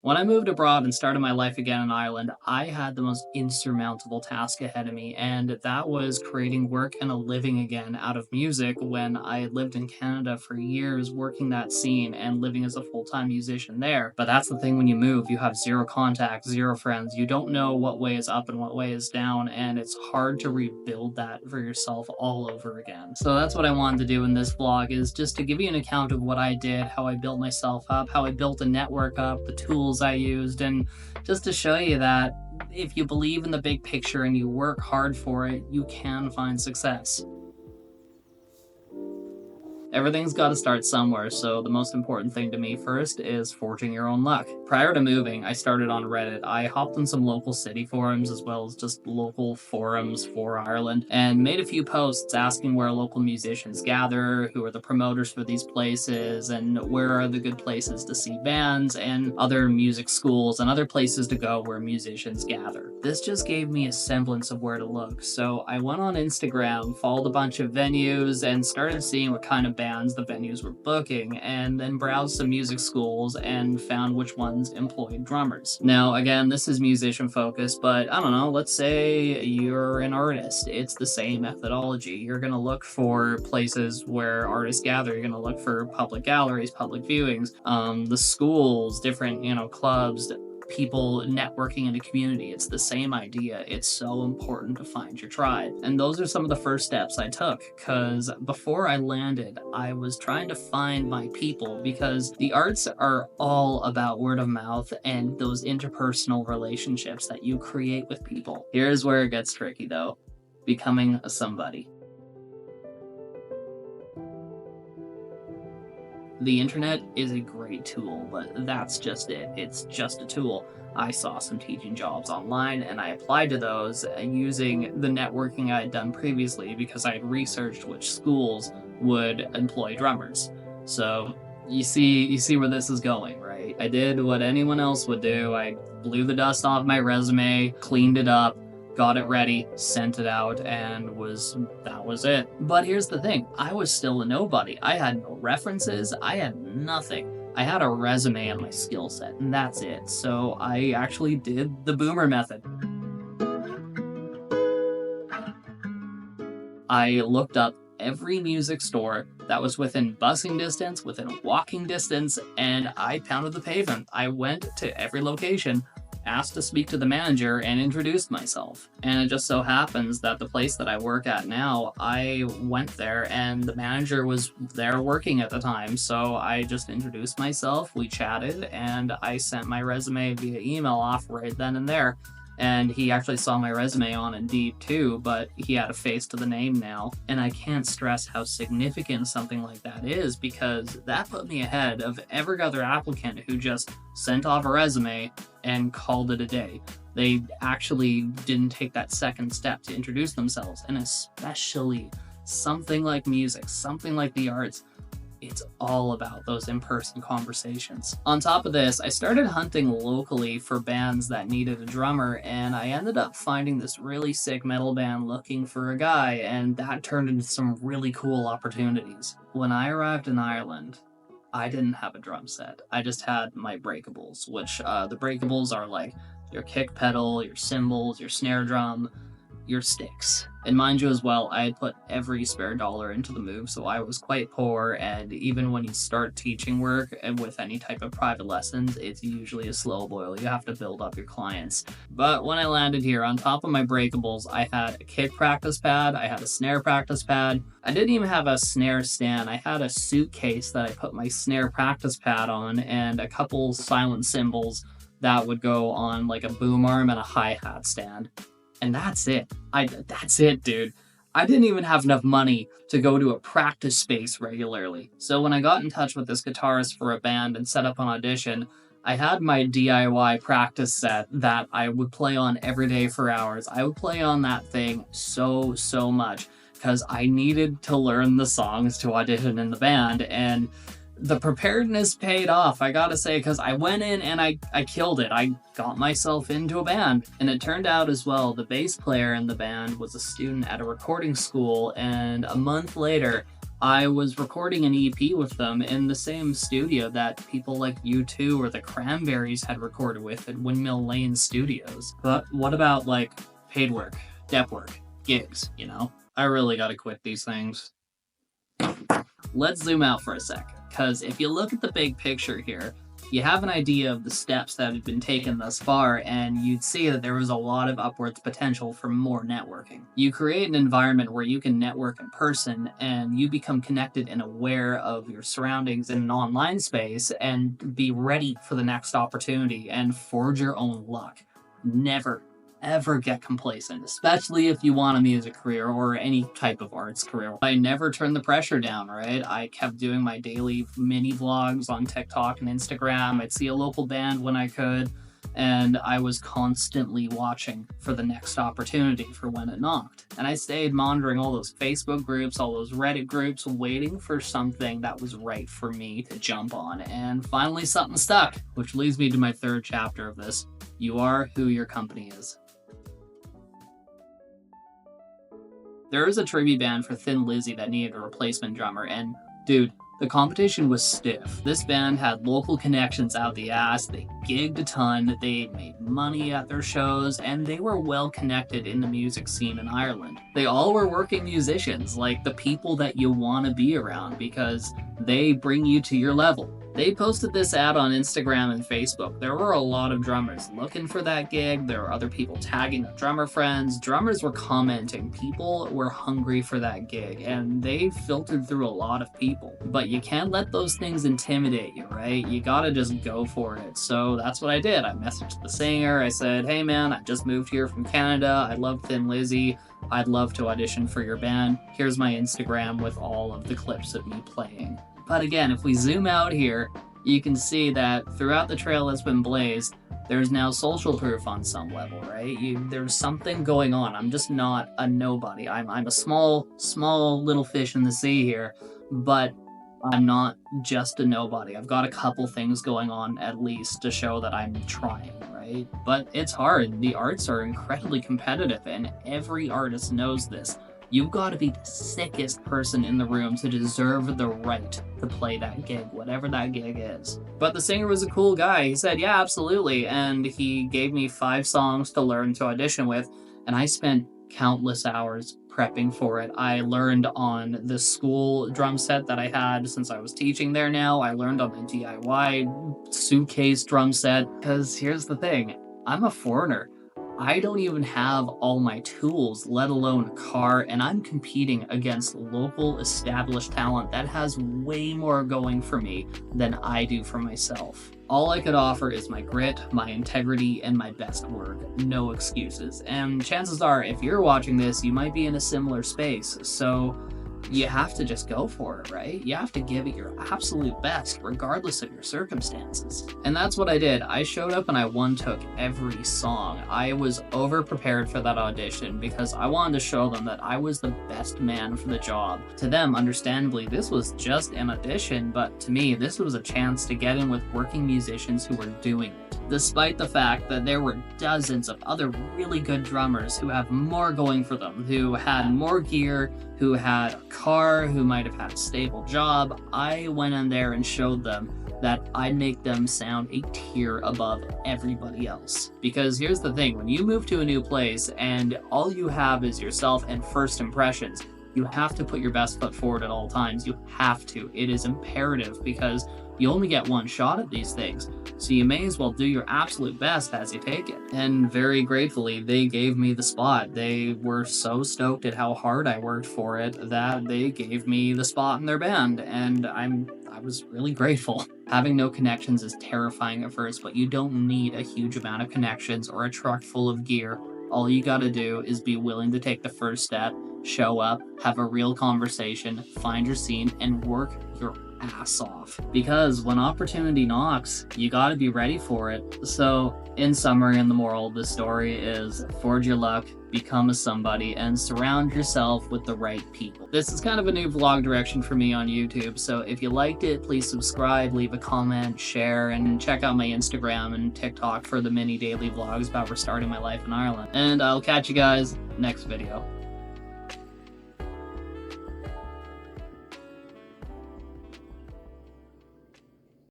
When I moved abroad and started my life again in Ireland, I had the most insurmountable task ahead of me, and that was creating work and a living again out of music when I had lived in Canada for years, working that scene and living as a full time musician there. But that's the thing when you move, you have zero contacts, zero friends, you don't know what way is up and what way is down, and it's hard to rebuild that for yourself all over again. So that's what I wanted to do in this vlog is just to give you an account of what I did, how I built myself up, how I built a network up, the tools I used, and just to show you that if you believe in the big picture and you work hard for it, you can find success. Everything's got to start somewhere, so the most important thing to me first is forging your own luck. Prior to moving, I started on Reddit. I hopped on some local city forums as well as just local forums for Ireland and made a few posts asking where local musicians gather, who are the promoters for these places, and where are the good places to see bands and other music schools and other places to go where musicians gather. This just gave me a semblance of where to look, so I went on Instagram, followed a bunch of venues, and started seeing what kind of bands the venues were booking, and then browsed some music schools and found which ones employed drummers. Now, again, this is musician focused, but I don't know, let's say you're an artist. It's the same methodology. You're going to look for places where artists gather. You're going to look for public galleries, public viewings, the schools, different, clubs, people networking in a community. It's the same idea. It's so important to find your tribe. And those are some of the first steps I took, because before I landed, I was trying to find my people, because the arts are all about word of mouth and those interpersonal relationships that you create with people. Here's where it gets tricky though, becoming a somebody. The internet is a great tool, but that's just it. It's just a tool. I saw some teaching jobs online and I applied to those using the networking I had done previously because I had researched which schools would employ drummers. So you see where this is going, right? I did what anyone else would do. I blew the dust off my resume, cleaned it up, got it ready, sent it out, and that was it. But here's the thing, I was still a nobody. I had no references, I had nothing. I had a resume and my skill set, and that's it. So I actually did the boomer method. I looked up every music store that was within busing distance, within walking distance, and I pounded the pavement. I went to every location, asked to speak to the manager, and introduced myself. And it just so happens that the place that I work at now, I went there and the manager was there working at the time. So I just introduced myself, we chatted, and I sent my resume via email off right then and there. And he actually saw my resume on Indeed too, but he had a face to the name now. And I can't stress how significant something like that is, because that put me ahead of every other applicant who just sent off a resume and called it a day. They actually didn't take that second step to introduce themselves. And especially something like music, something like the arts, it's all about those in-person conversations. On top of this, I started hunting locally for bands that needed a drummer, and I ended up finding this really sick metal band looking for a guy, and that turned into some really cool opportunities. When I arrived in Ireland, I didn't have a drum set. I just had my breakables, which the breakables are like your kick pedal, your cymbals, your snare drum, your sticks. And mind you as well, I had put every spare dollar into the move, so I was quite poor, and even when you start teaching work and with any type of private lessons, it's usually a slow boil. You have to build up your clients. But when I landed here, on top of my breakables, I had a kick practice pad, I had a snare practice pad, I didn't even have a snare stand. I had a suitcase that I put my snare practice pad on, and a couple silent cymbals that would go on like a boom arm and a hi-hat stand. And that's it. That's it, dude. I didn't even have enough money to go to a practice space regularly. So when I got in touch with this guitarist for a band and set up an audition, I had my DIY practice set that I would play on every day for hours. I would play on that thing so much because I needed to learn the songs to audition in the band, and the preparedness paid off, I gotta say, because I went in and I killed it. I got myself into a band. And it turned out as well, the bass player in the band was a student at a recording school, and a month later, I was recording an EP with them in the same studio that people like U2 or the Cranberries had recorded with at Windmill Lane Studios. But what about, like, paid work, dep work, gigs, you know? I really gotta quit these things. Let's zoom out for a sec, because if you look at the big picture here, you have an idea of the steps that have been taken thus far, and you'd see that there was a lot of upwards potential for more networking. You create an environment where you can network in person, and you become connected and aware of your surroundings in an online space, and be ready for the next opportunity and forge your own luck. Never ever get complacent, especially if you want a music career or any type of arts career. I never turned the pressure down, right? I kept doing my daily mini vlogs on TikTok and Instagram. I'd see a local band when I could, and I was constantly watching for the next opportunity for when it knocked. And I stayed monitoring all those Facebook groups, all those Reddit groups, waiting for something that was right for me to jump on. And finally something stuck, which leads me to my third chapter of this. You are who your company is. There was a tribute band for Thin Lizzy that needed a replacement drummer, and dude, the competition was stiff. This band had local connections out the ass, they gigged a ton, they made money at their shows, and they were well connected in the music scene in Ireland. They all were working musicians, like the people that you want to be around, because they bring you to your level. They posted this ad on Instagram and Facebook. There were a lot of drummers looking for that gig. There were other people tagging their drummer friends. Drummers were commenting. People were hungry for that gig, and they filtered through a lot of people. But you can't let those things intimidate you, right? You gotta just go for it. So that's what I did. I messaged the singer. I said, hey man, I just moved here from Canada. I love Thin Lizzy. I'd love to audition for your band. Here's my Instagram with all of the clips of me playing. But again, if we zoom out here, you can see that throughout the trail that's been blazed, there's now social proof on some level, right? There's something going on. I'm just not a nobody. I'm a small little fish in the sea here, but I'm not just a nobody. I've got a couple things going on at least to show that I'm trying, right? But it's hard. The arts are incredibly competitive, and every artist knows this. You've got to be the sickest person in the room to deserve the right to play that gig, whatever that gig is. But the singer was a cool guy. He said, yeah, absolutely. And he gave me 5 songs to learn to audition with, and I spent countless hours prepping for it. I learned on the school drum set that I had since I was teaching there now. I learned on the DIY suitcase drum set, because here's the thing, I'm a foreigner. I don't even have all my tools, let alone a car, and I'm competing against local established talent that has way more going for me than I do for myself. All I could offer is my grit, my integrity, and my best work. No excuses. And chances are, if you're watching this, you might be in a similar space, so you have to just go for it, right? You have to give it your absolute best, regardless of your circumstances. And that's what I did. I showed up and I one-took every song. I was over-prepared for that audition because I wanted to show them that I was the best man for the job. To them, understandably, this was just an audition, but to me, this was a chance to get in with working musicians who were doing it. Despite the fact that there were dozens of other really good drummers who have more going for them, who had more gear, who had a car, who might have had a stable job, I went in there and showed them that I'd make them sound a tier above everybody else. Because here's the thing, when you move to a new place and all you have is yourself and first impressions, you have to put your best foot forward at all times. You have to. It is imperative because you only get one shot at these things, so you may as well do your absolute best as you take it. And very gratefully, they gave me the spot. They were so stoked at how hard I worked for it that they gave me the spot in their band, and I was really grateful. Having no connections is terrifying at first, but you don't need a huge amount of connections or a truck full of gear. All you gotta do is be willing to take the first step, show up, have a real conversation, find your scene, and work your ass off. Because when opportunity knocks, you gotta be ready for it. So, in summary, and the moral of the story is forge your luck, become a somebody, and surround yourself with the right people. This is kind of a new vlog direction for me on YouTube, so if you liked it, please subscribe, leave a comment, share, and check out my Instagram and TikTok for the mini daily vlogs about restarting my life in Ireland. And I'll catch you guys next video.